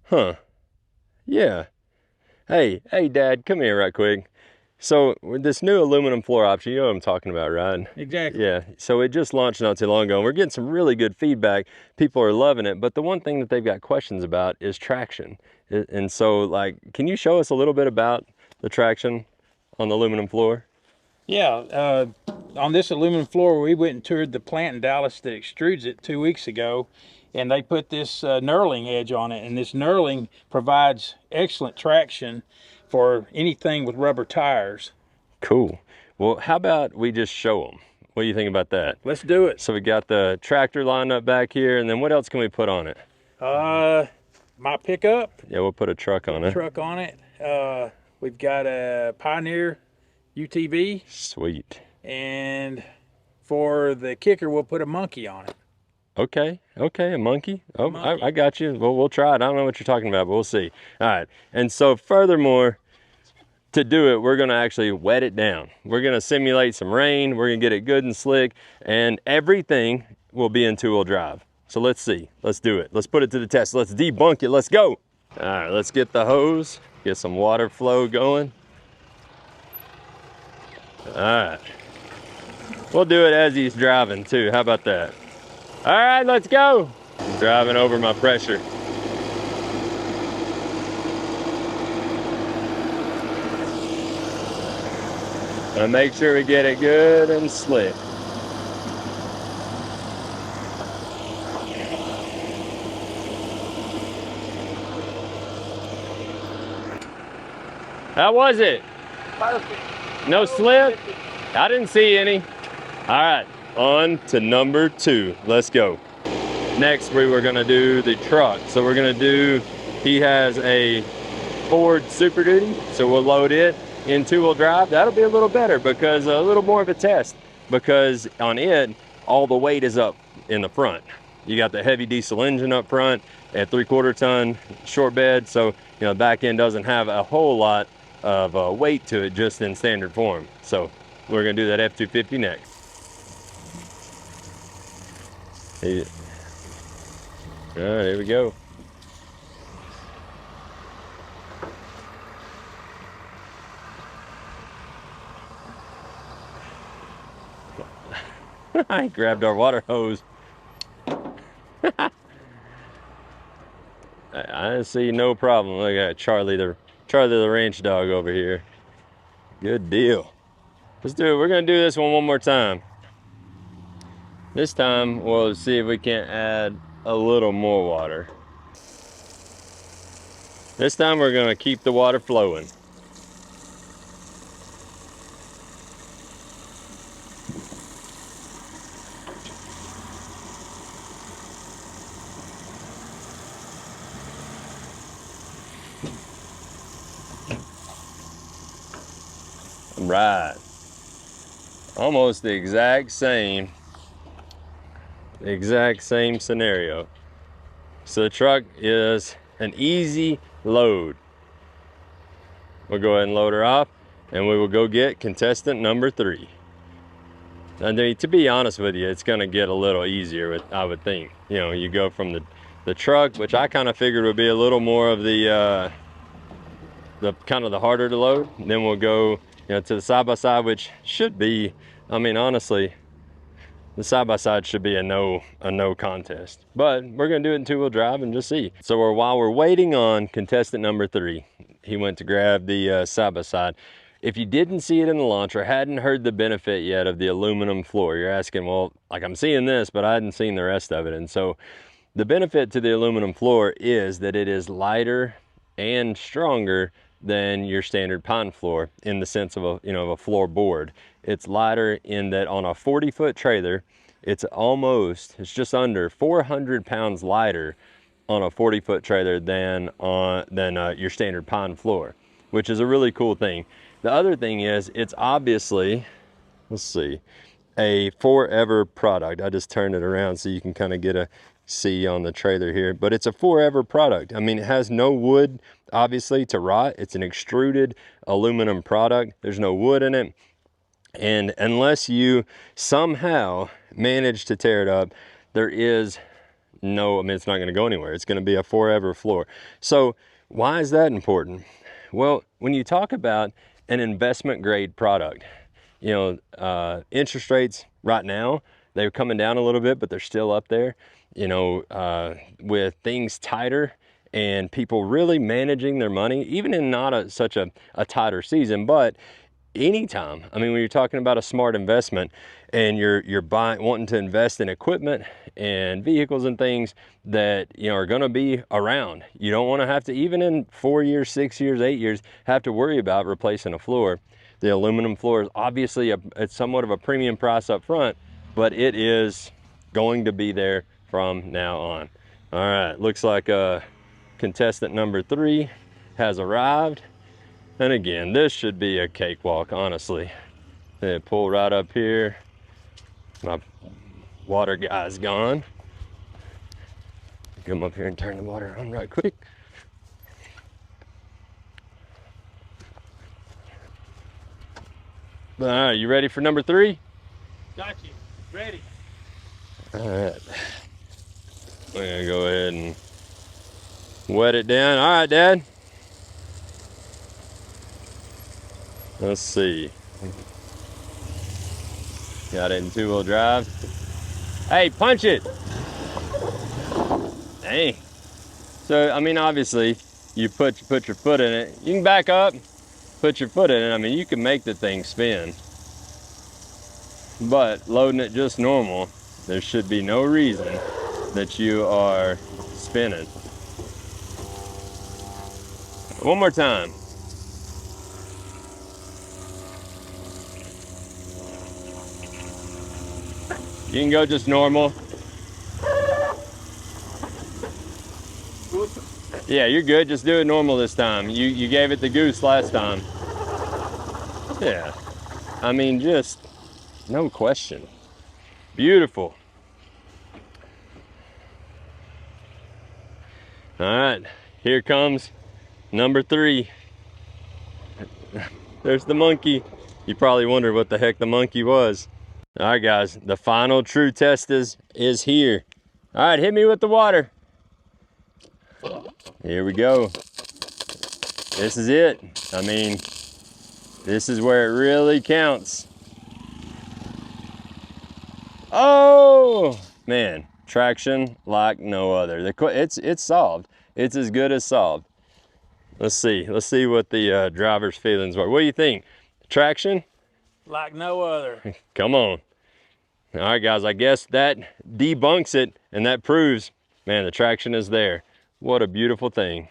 Huh. Yeah. Hey, Dad, come here right quick. So with this new aluminum floor option, you know what I'm talking about, right? Exactly. Yeah. So it just launched not too long ago, and we're getting some really good feedback. People are loving it, but the one thing that they've got questions about is traction. And so, like, can you show us a little bit about the traction on the aluminum floor? Yeah, on this aluminum floor, we went and toured the plant in Dallas that extrudes it 2 weeks ago, and they put this knurling edge on it, and this knurling provides excellent traction for anything with rubber tires. Cool. Well, how about we just show them? What do you think about that? Let's do it. So we got the tractor lined up back here, and then what else can we put on it? My pickup. Yeah, we'll put a truck on it. Truck on it. We've got a Pioneer UTV. Sweet. And for the kicker, we'll put a monkey on it. Okay, a monkey. Oh, monkey. I got you. Well, we'll try it. I don't know what you're talking about, but we'll see. All right. And so furthermore, to do it, we're going to actually wet it down. We're going to simulate some rain. We're going to get it good and slick, and everything will be in two-wheel drive. So let's see. Let's do it. Let's put it to the test. Let's debunk it. Let's go. All right, let's get the hose, get some water flow going. All right. We'll do it as he's driving too. How about that? All right, let's go. I'm driving over my pressure. And make sure we get it good and slick. How was it? Perfect. No slip? I didn't see any. All right, on to number 2. Let's go. Next, we were gonna do the truck. So we're gonna do, he has a Ford Super Duty, so we'll load it in two-wheel drive. That'll be a little better because a little more of a test, because on it, all the weight is up in the front. You got the heavy diesel engine up front at 3/4 ton short bed, so the back end doesn't have a whole lot of weight to it just in standard form. So we're gonna do that F-250 next. All right, here we go. I grabbed our water hose. I see no problem. Look at Charlie the ranch dog over here. Good deal. Let's do it. We're gonna do this one more time. This time we'll see if we can't add a little more water. This time we're gonna keep the water flowing. Right. Almost the exact same scenario. So the truck is an easy load. We'll go ahead and load her off, and we will go get contestant number 3. And to be honest with you, it's gonna get a little easier, I would think. You go from the truck, which I kind of figured would be a little more of the kind of the harder to load. And then we'll go to the side-by-side, which should be, I mean, honestly, the side-by-side should be a no contest. But we're gonna do it in two-wheel drive and just see. So while we're waiting on contestant number 3, he went to grab the side-by-side. If you didn't see it in the launch or hadn't heard the benefit yet of the aluminum floor, you're asking, well, like, I'm seeing this, but I hadn't seen the rest of it. And so the benefit to the aluminum floor is that it is lighter and stronger than your standard pine floor in the sense of a floor board. It's lighter in that on a 40-foot trailer, it's just under 400 pounds lighter on a 40-foot trailer than your standard pine floor, which is a really cool thing. The other thing is, it's obviously, let's see, a forever product. I just turned it around so you can kind of get a see on the trailer here, but it's a forever product. I mean, it has no wood, obviously, to rot. It's an extruded aluminum product. There's no wood in it. And unless you somehow manage to tear it up, there is no, I mean, it's not gonna go anywhere. It's gonna be a forever floor. So why is that important? Well, when you talk about an investment grade product, you know, interest rates right now, they're coming down a little bit, but they're still up there. You know, with things tighter and people really managing their money, even in not such a tighter season, but anytime. I mean, when you're talking about a smart investment and you're wanting to invest in equipment and vehicles and things that, you know, are going to be around, you don't want to have to, even in 4 years, 6 years, 8 years, have to worry about replacing a floor. The aluminum floor is obviously it's somewhat of a premium price up front, but it is going to be there from now on. All right, looks like contestant number 3 has arrived. And again, this should be a cakewalk, honestly. They pull right up here. My water guy's gone. Come up here and turn the water on right quick. All right, you ready for number 3? Got you. Ready. All right. We're gonna go ahead and wet it down. All right, Dad. Let's see. Got it in 2-wheel drive. Hey, punch it. Dang. So, I mean, obviously, you put your foot in it. You can back up, put your foot in it. I mean, you can make the thing spin. But loading it just normal, there should be no reason that you are spinning. One more time. You can go just normal. Yeah, you're good. Just do it normal this time. You gave it the goose last time. Yeah. I mean, just no question. Beautiful. All right, here comes number 3. There's the monkey. You probably wondered what the heck the monkey was. All right, guys, the final true test is here. All right, hit me with the water. Here we go. This is it. I mean, this is where it really counts. Oh, man, traction like no other. It's solved. It's as good as solved. Let's see what the driver's feelings were. What do you think? Traction? Like no other. Come on. All right, guys, I guess that debunks it, and that proves, man, the traction is there. What a beautiful thing.